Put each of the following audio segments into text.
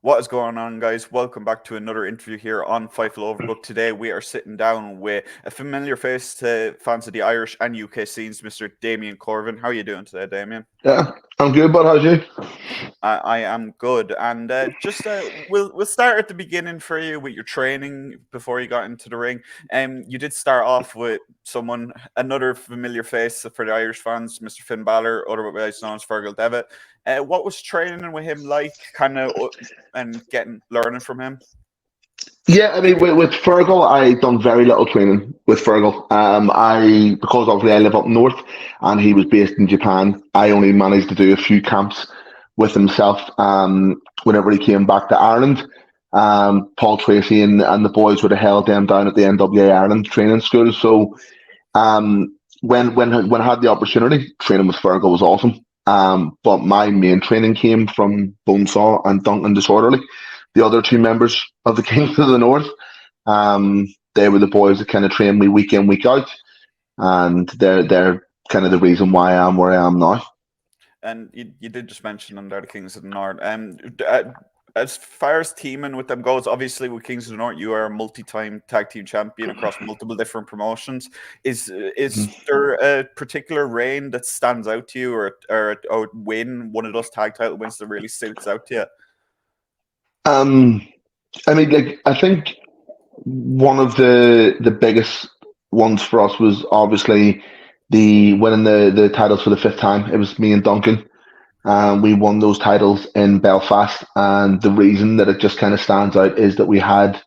What is going on, guys? Welcome back to another interview here on Fightful Overbooked. Today we are sitting down with a familiar face to fans of the Irish and UK scenes, Mr. Damien Corvin. How are you doing today, Damien? Yeah, I'm good, bud. How's you? I am good, and we'll start at the beginning for you with your training before you got into the ring. You did start off with another familiar face for the Irish fans, Mr. Finn Balor, otherwise known as Fergal Devitt. What was training with him like, and learning from him? Yeah, I mean, with Fergal, I done very little training with Fergal. Because obviously I live up north and he was based in Japan, I only managed to do a few camps with himself. Whenever he came back to Ireland, Paul Tracy and the boys would have held them down at the NWA Ireland training school. So, when I had the opportunity, training with Fergal was awesome. But my main training came from Bonesaw and Duncan Disorderly, the other two members of the Kings of the North. They were the boys that kind of trained me week in, week out, and they're kind of the reason why I am where I am now. And you did just mention them, they're the Kings of the North. As far as teaming with them goes, obviously with Kings of the North, you are a multi-time tag team champion across multiple different promotions. Is there a particular reign that stands out to you, or win one of those tag title wins that really sticks out to you? I mean, I think one of the biggest ones for us was obviously the winning the titles for the fifth time. It was me and Duncan. We won those titles in Belfast, and the reason that it just kind of stands out is that we had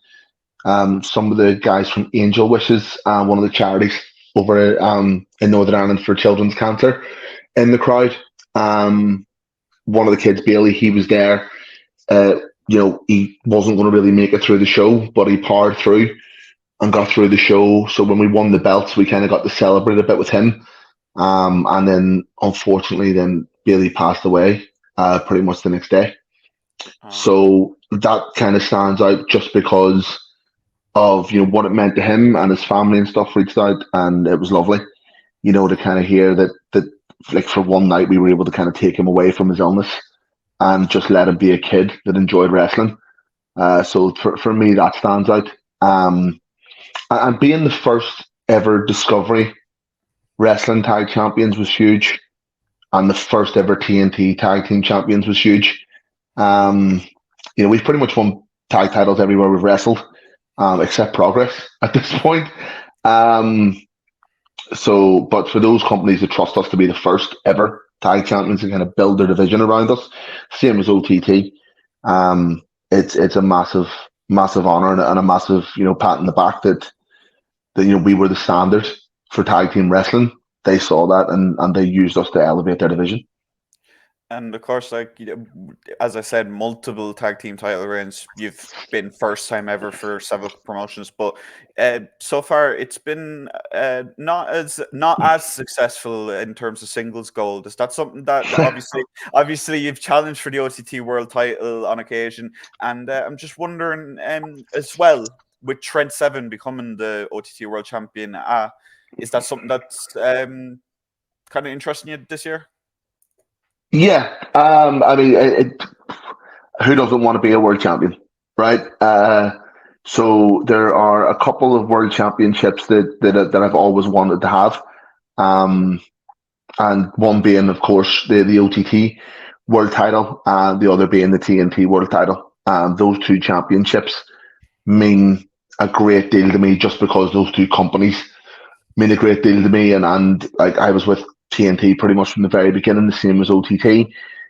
some of the guys from Angel Wishes, one of the charities over in Northern Ireland for children's cancer, in the crowd. One of the kids, Bailey, he was there. He wasn't going to really make it through the show, but he powered through and got through the show. So when we won the belts, we kind of got to celebrate a bit with him. And then, unfortunately, Bailey passed away pretty much the next day. So that kind of stands out just because of what it meant to him, and his family and stuff reached out, and it was lovely, to kind of hear that like for one night we were able to kind of take him away from his illness and just let him be a kid that enjoyed wrestling. So for me, that stands out. And being the first ever Discovery Wrestling Tag Champions was huge, and the first ever TNT Tag Team Champions was huge. We've pretty much won tag titles everywhere we've wrestled, except Progress at this point. But for those companies that trust us to be the first ever tag champions and kind of build their division around us, same as OTT. It's a massive honor and a massive pat in the back that we were the standard for tag team wrestling. They saw that and they used us to elevate their division. And of course, as I said, multiple tag team title reigns. You've been first time ever for several promotions, but so far it's been not as successful in terms of singles gold. Is that something that obviously you've challenged for the OTT World Title on occasion? And I'm just wondering, as well, with Trent Seven becoming the OTT World Champion, is that something that's kind of interesting you this year? Yeah, I mean, who doesn't want to be a world champion, right? So there are a couple of world championships that I've always wanted to have, and one being, of course, the OTT world title, and the other being the TNT world title. Those two championships mean a great deal to me, just because those two companies mean a great deal to me, and like I was with TNT pretty much from the very beginning, the same as OTT,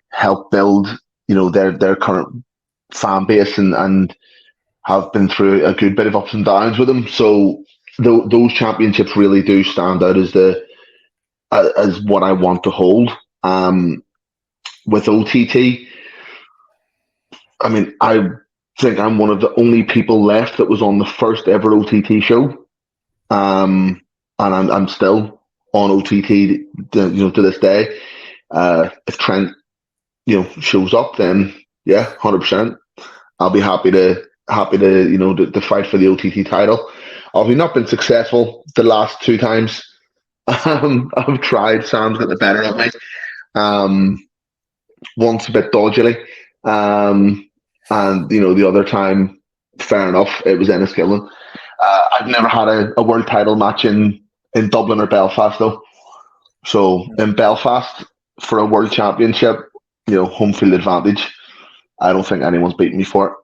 helped build their current fan base and have been through a good bit of ups and downs with them. So those championships really do stand out as as what I want to hold. With OTT, I mean, I think I'm one of the only people left that was on the first ever OTT show, and I'm still on OTT, to this day. If Trent, shows up, then yeah, 100%. I'll be happy to to fight for the OTT title. I've not been successful the last two times. I've tried. Sam's got the better of me. Once a bit dodgily. and the other time, fair enough, it was Enniskillen. I've never had a world title match in Dublin or Belfast though. So in Belfast for a world championship, home field advantage. I don't think anyone's beaten me for it.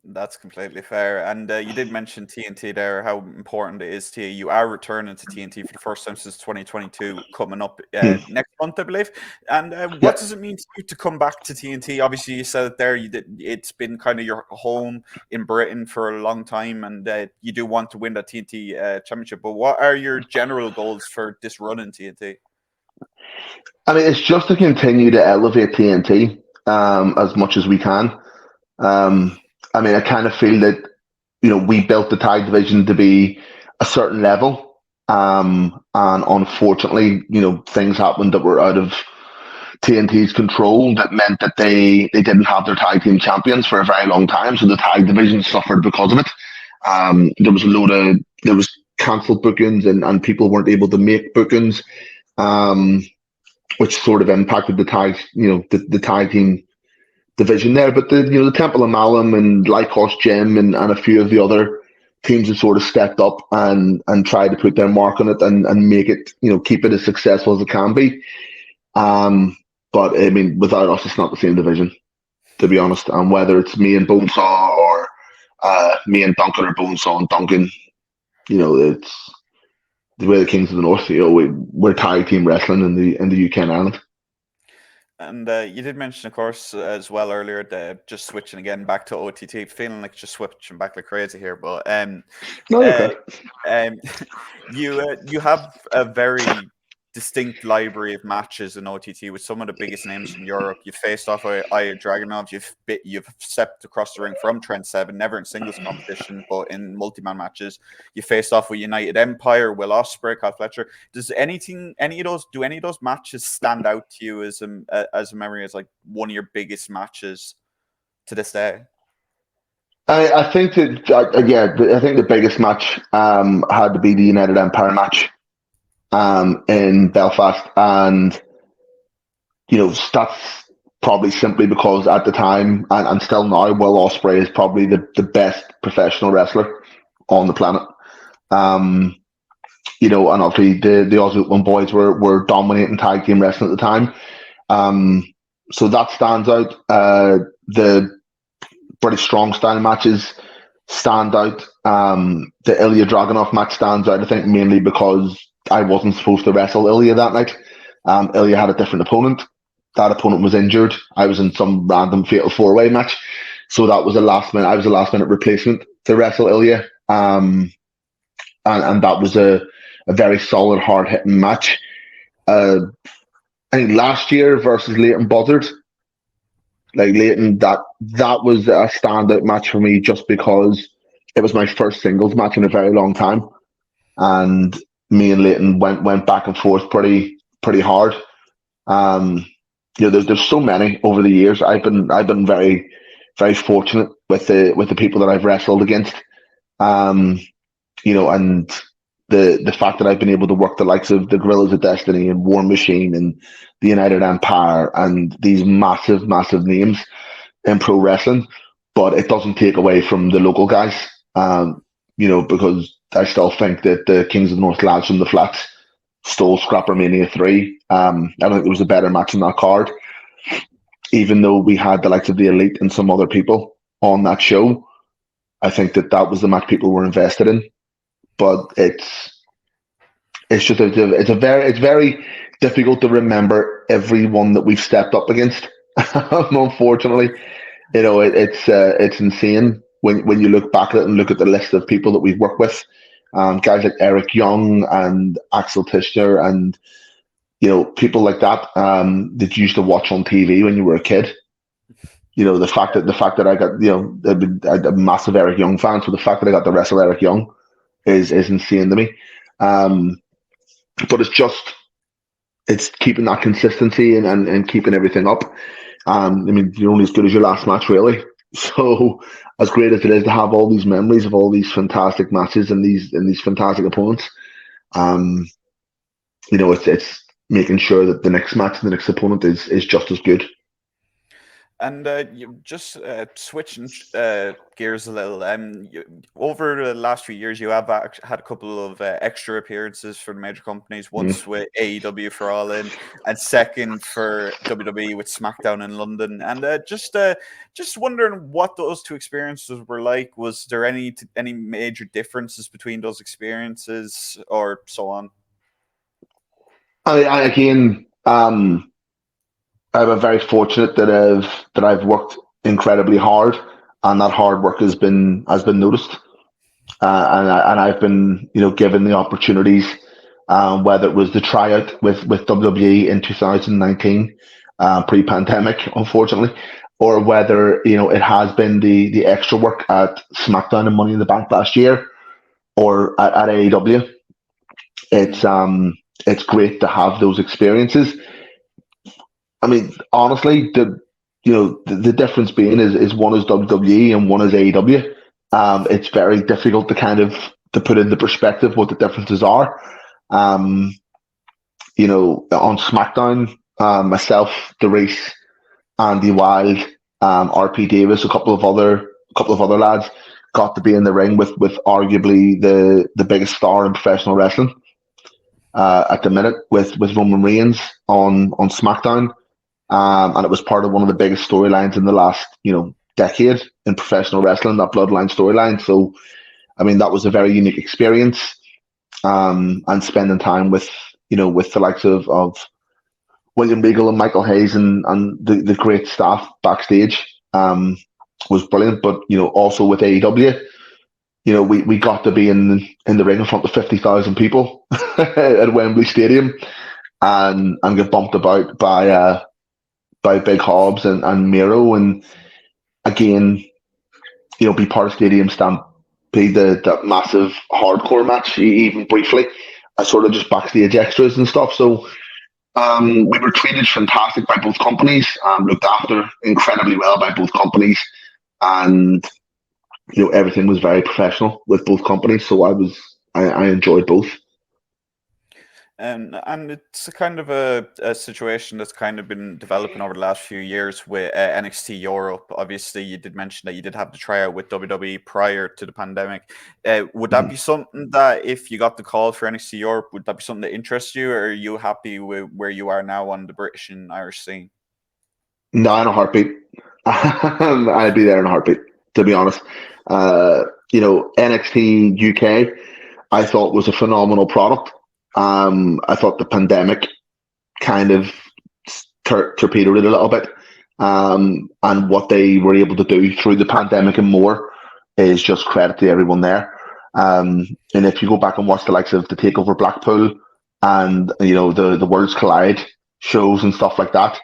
That's completely fair. And you did mention TNT there, how important it is to you. You are returning to TNT for the first time since 2022, coming up next month, I believe. And what does it mean to you to come back to TNT? Obviously, you said it there. It's been kind of your home in Britain for a long time, and you do want to win that TNT championship. But what are your general goals for this run in TNT? I mean, it's just to continue to elevate TNT as much as we can. I mean, I kind of feel that, we built the tag division to be a certain level. And unfortunately, things happened that were out of TNT's control that meant that they didn't have their tag team champions for a very long time. So the tag division suffered because of it. There was cancelled bookings and people weren't able to make bookings, which sort of impacted the tag, the tag team division there. But the Temple of Malum and Lycos Gym and a few of the other teams have sort of stepped up and tried to put their mark on it and make it, keep it as successful as it can be. But I mean, without us, it's not the same division, to be honest. And whether it's me and Bonesaw or me and Duncan or Bonesaw and Duncan, it's the way the Kings of the North. We're tag team wrestling in the UK and Ireland. And you did mention, of course, as well earlier, just switching again back to OTT, feeling like just switching back like crazy here. But you have a very distinct library of matches in OTT with some of the biggest names in Europe. You've faced off Aya Dragunov. You've stepped across the ring from Trent Seven, never in singles competition, but in multi-man matches. You faced off with United Empire, Will Ospreay, Kyle Fletcher. Do any of those matches stand out to you as a memory, as like one of your biggest matches to this day? I think I think the biggest match had to be the United Empire match in Belfast, and that's probably simply because at the time and still now, Will Ospreay is probably the best professional wrestler on the planet. And obviously the Aussie Open boys were dominating tag team wrestling at the time. So that stands out. The British Strong Style matches stand out. The Ilya Dragunov match stands out, I think, mainly because I wasn't supposed to wrestle Ilya that night. Ilya had a different opponent. That opponent was injured. I was in some random fatal four-way match. So that was I was a last minute replacement to wrestle Ilya. And that was a very solid, hard hitting match. I think last year versus Leighton Buzzard, like Leighton, that was a standout match for me just because it was my first singles match in a very long time. And me and Leighton went back and forth pretty hard. There's so many over the years. I've been very, very fortunate with the people that I've wrestled against. And the fact that I've been able to work the likes of the Gorillas of Destiny and War Machine and the United Empire and these massive, massive names in pro wrestling, but it doesn't take away from the local guys. Because I still think that the Kings of the North lads from the flats stole Scrapper Mania 3. I don't think there was a better match in that card, even though we had the likes of the Elite and some other people on that show. I think that was the match people were invested in. But it's very difficult to remember everyone that we've stepped up against. Unfortunately, it's insane when you look back at it and look at the list of people that we've worked with. Guys like Eric Young and Axel Tischner and people like that that you used to watch on TV when you were a kid. The fact that I got I'm a massive Eric Young fan, so the fact that I got to wrestle Eric Young is insane to me. But it's keeping that consistency and keeping everything up. You're only as good as your last match, really. So as great as it is to have all these memories of all these fantastic matches and these fantastic opponents, it's making sure that the next match and the next opponent is just as good. And you just switching gears a little. Over the last few years, you have had a couple of extra appearances for the major companies. Once with AEW for All In, and second for WWE with SmackDown in London. And just wondering what those two experiences were like. Was there any major differences between those experiences, or so on? Again, I'm very fortunate that I've worked incredibly hard, and that hard work has been noticed, and I've been given the opportunities, whether it was the tryout with WWE in 2019, pre-pandemic, unfortunately, or whether it has been the extra work at SmackDown and Money in the Bank last year, or at AEW. It's great to have those experiences. I mean, honestly, the difference being is one is WWE and one is AEW. It's very difficult to put into perspective what the differences are. On SmackDown, myself, DeReese, Andy Wild, RP Davis, a couple of other lads got to be in the ring with arguably the biggest star in professional wrestling at the minute, with Roman Reigns on SmackDown. And it was part of one of the biggest storylines in the last, decade in professional wrestling, that Bloodline storyline. So, I mean, that was a very unique experience. And spending time with the likes of William Regal and Michael Hayes and the great staff backstage was brilliant. But, also with AEW, we got to be in the ring in front of 50,000 people at Wembley Stadium and get bumped about by Big Hobbs and Miro, and again, be part of Stadium Stampede, that massive hardcore match, even briefly, as sort of just backstage extras and stuff. So we were treated fantastic by both companies, looked after incredibly well by both companies, and everything was very professional with both companies. So I enjoyed both. And it's a kind of a situation that's kind of been developing over the last few years with NXT Europe. Obviously, you did mention that you did have the tryout with WWE prior to the pandemic. Would that be something that, if you got the call for NXT Europe, would that be something that interests you, or are you happy with where you are now on the British and Irish scene? No, in a heartbeat. I'd be there in a heartbeat, to be honest. NXT UK, I thought was a phenomenal product. I thought the pandemic kind of torpedoed it a little bit. And what they were able to do through the pandemic and more is just credit to everyone there. And if you go back and watch the likes of the Takeover Blackpool and, the Worlds Collide shows and stuff like that,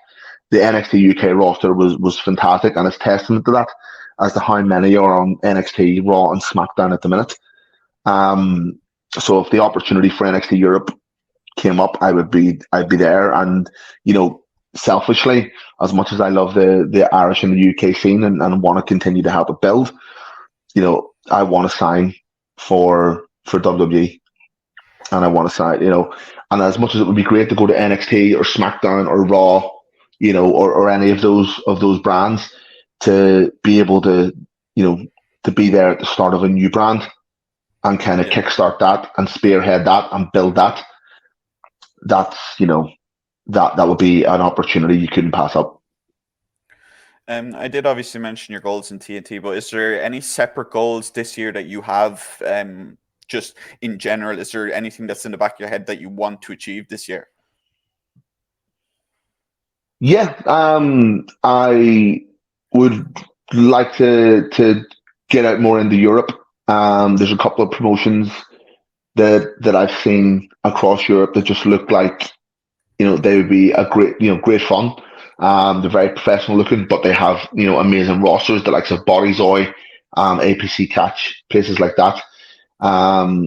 the NXT UK roster was fantastic, and it's testament to that as to how many are on NXT, Raw, and SmackDown at the minute. So if the opportunity for NXT Europe came up, I'd be there. And selfishly, as much as I love the Irish and the UK scene and want to continue to help it build, I want to sign for WWE, and I want to sign. And as much as it would be great to go to NXT or SmackDown or Raw, or any of those brands, to be able to to be there at the start of a new brand and kind of kickstart that and spearhead that and build that. That's that would be an opportunity you couldn't pass up. I did obviously mention your goals in TNT, but is there any separate goals this year that you have? Just in general, is there anything that's in the back of your head that you want to achieve this year? Yeah, I would like to get out more into Europe. There's a couple of promotions that I've seen across Europe that just look like they would be a great fun. They're very professional looking, but they have amazing rosters, the likes of Bodyzoy, APC Catch, places like that.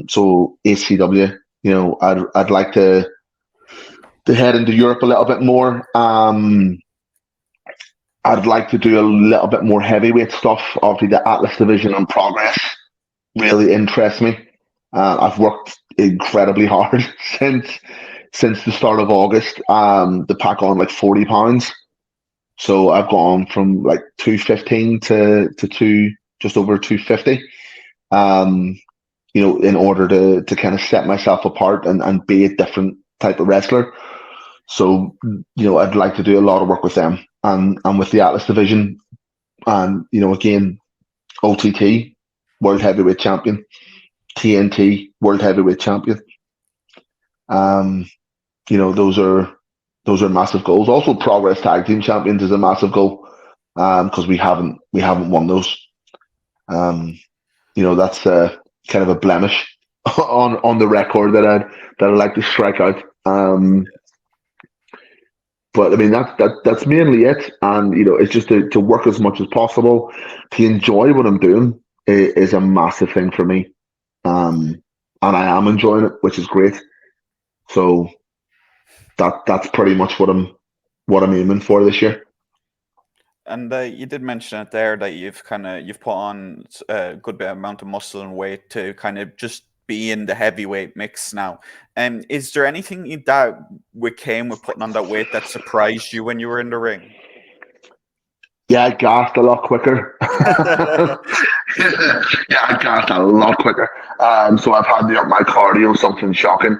So HCW, I'd like to head into Europe a little bit more. I'd like to do a little bit more heavyweight stuff. Obviously, the Atlas division and Progress really interests me. I've worked incredibly hard since the start of August to pack on like 40 pounds. So I've gone from like 215 to just over 250. Um, in order to kind of set myself apart and be a different type of wrestler. So, I'd like to do a lot of work with them and with the Atlas division. And, again, OTT, World Heavyweight Champion, TNT, World Heavyweight Champion. Um, those are massive goals. Also, Progress Tag Team Champions is a massive goal because we haven't won those. That's kind of a blemish on the record that I'd like to strike out. But I mean that's mainly it, and it's just to work as much as possible, to enjoy what I'm doing is a massive thing for me, and I am enjoying it, which is great. So that's pretty much what I'm aiming for this year. And you did mention it there that you've put on a good bit amount of muscle and weight to kind of just be in the heavyweight mix now. Is there anything that came with putting on that weight that surprised you when you were in the ring? Yeah, I gassed a lot quicker. Yeah, I gassed a lot quicker. So I've had to up my cardio, something shocking,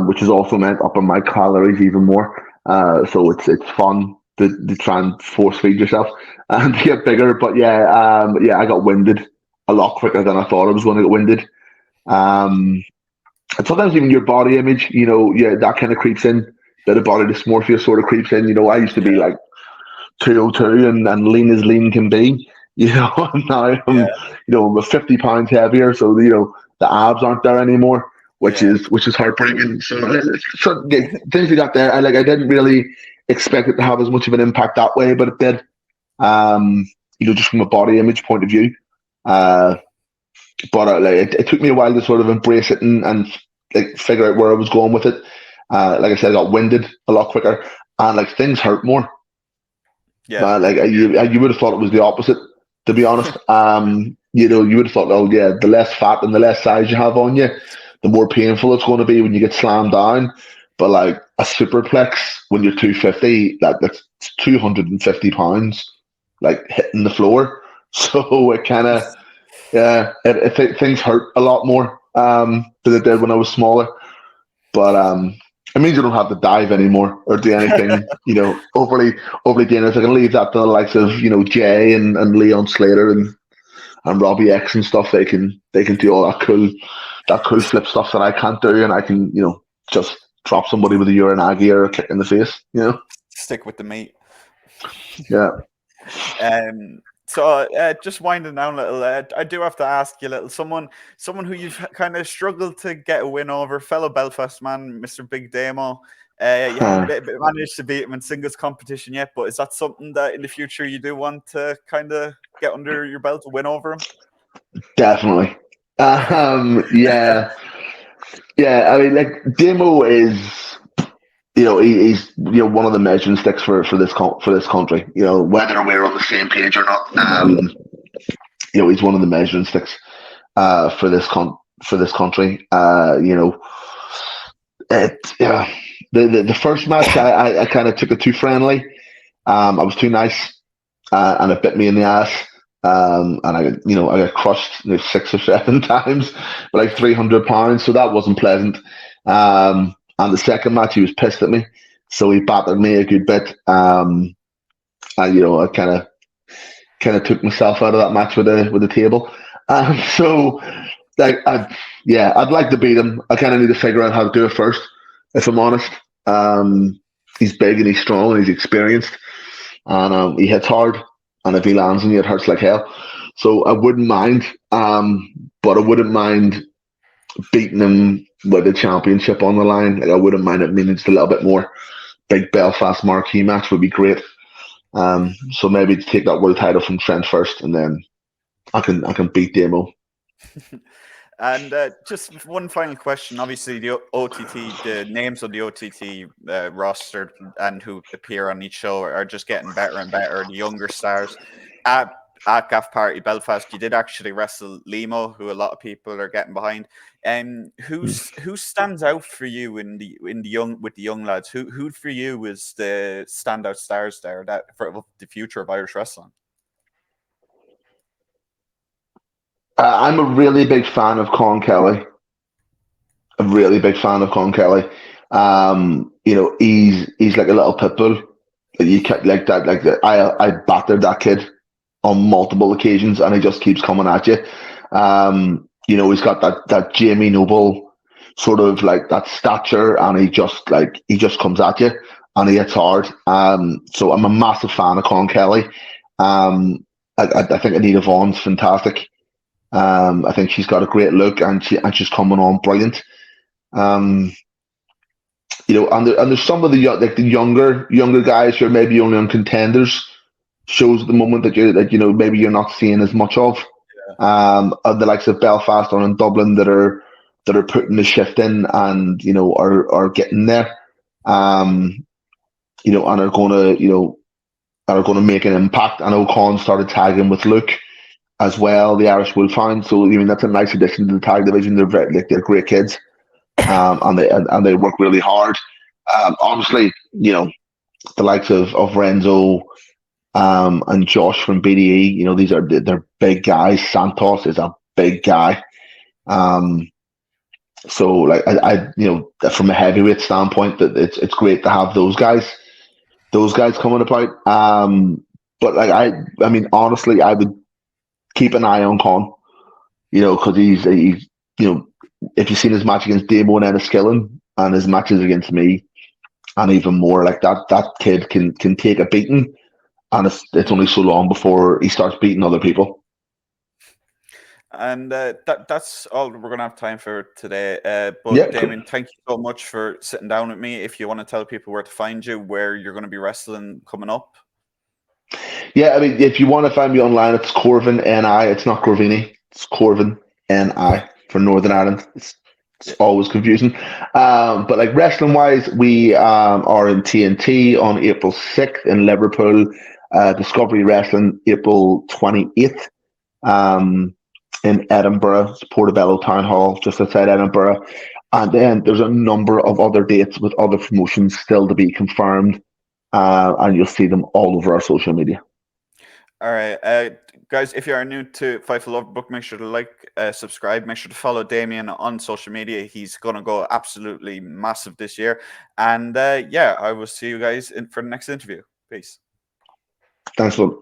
which has also meant upping my calories even more. So it's fun to try and force feed yourself and to get bigger. But yeah, I got winded a lot quicker than I thought I was going to get winded. And sometimes even your body image, yeah, that kind of creeps in. Bit of body dysmorphia sort of creeps in. I used to be like 202 and lean as lean can be. Now I'm 50 pounds heavier, so the abs aren't there anymore, which is heartbreaking. So yeah, things we got there. I didn't really expect it to have as much of an impact that way, but it did. Just from a body image point of view. But it took me a while to sort of embrace it and like figure out where I was going with it. Like I said, I got winded a lot quicker, and like things hurt more. Yeah. You would have thought it was the opposite, to be honest. You would have thought, oh yeah, the less fat and the less size you have on you, the more painful it's going to be when you get slammed down. But like a superplex when you're 250, that's 250 pounds, like hitting the floor. So it kind of things hurt a lot more than it did when I was smaller. But it means you don't have to dive anymore or do anything, overly dangerous. I can leave that to the likes of, Jay and Leon Slater and Robbie X and stuff. They can do all that cool flip stuff that I can't do, and I can, just drop somebody with a uranagi or a kick in the face, Stick with the meat. Yeah. So just winding down a little, I do have to ask you a little. Someone who you've kind of struggled to get a win over, fellow Belfast man, Mr. Big Damo. You haven't managed to beat him in singles competition yet, but is that something that in the future you do want to kind of get under your belt to win over him? Definitely. Yeah. Yeah, I mean, like Damo is, he's one of the measuring sticks for this country. Whether we're on the same page or not, he's one of the measuring sticks for this country. The first match I kind of took it too friendly. I was too nice, and it bit me in the ass. And I got crushed 6 or 7 times, by like 300 pounds. So that wasn't pleasant. And the second match, he was pissed at me, so he battered me a good bit. And I kind of took myself out of that match with the table. So like, I'd like to beat him. I kind of need to figure out how to do it first, if I'm honest. He's big and he's strong and he's experienced, and he hits hard. And if he lands on you, it hurts like hell. So I wouldn't mind, but I wouldn't mind beating him with the championship on the line. Like I wouldn't mind it meaning just a little bit more. Big Belfast marquee match would be great. So maybe to take that world title from Trent first, and then I can beat Damo. And just one final question. Obviously, the names of the OTT roster and who appear on each show are just getting better and better. The younger stars. at Gaff Party Belfast, you did actually wrestle Limo, who a lot of people are getting behind. Who stands out for you in the young lads? Who for you is the standout stars there that for the future of Irish wrestling? I'm a really big fan of Con Kelly. A really big fan of Con Kelly. He's like a little pit bull. You can't like that. Like that. I battered that kid on multiple occasions, and he just keeps coming at you. He's got that Jamie Noble sort of like that stature, and he just comes at you, and he hits hard. So I'm a massive fan of Con Kelly. I think Anita Vaughan's fantastic. I think she's got a great look, and she's coming on brilliant. And there's some of the younger guys who are maybe only on Contenders shows at the moment that maybe you're not seeing as much of. Of the likes of Belfast or in Dublin that are putting the shift in and are getting there. And are going to make an impact. I know Con started tagging with Luke as well, the Irish Wolfhound. So that's a nice addition to the tag division. They're great kids, and they work really hard. Obviously, the likes of Renzo and Josh from BDE. They're big guys. Santos is a big guy. So like I from a heavyweight standpoint, that it's great to have those guys coming about. But like I mean honestly, I would keep an eye on Con, because he's if you've seen his match against Damo and Enniskillen and his matches against me, and even more, like that kid can take a beating, and it's only so long before he starts beating other people. And that's all we're going to have time for today. But Damien, thank you so much for sitting down with me. If you want to tell people where to find you, where you're going to be wrestling coming up. Yeah, I mean, if you want to find me online, it's Corvin NI. It's not Corvini. It's Corvin NI for Northern Ireland. It's always confusing. But like wrestling wise, we are in TNT on April 6th in Liverpool. Discovery Wrestling April 28th. In Edinburgh, it's Portobello Town Hall, just outside Edinburgh. And then there's a number of other dates with other promotions still to be confirmed. And you'll see them all over our social media. All right. Guys, if you are new to Fightful Overbooked, make sure to like, subscribe. Make sure to follow Damien on social media. He's going to go absolutely massive this year. And I will see you guys for the next interview. Peace. Thanks, Lord.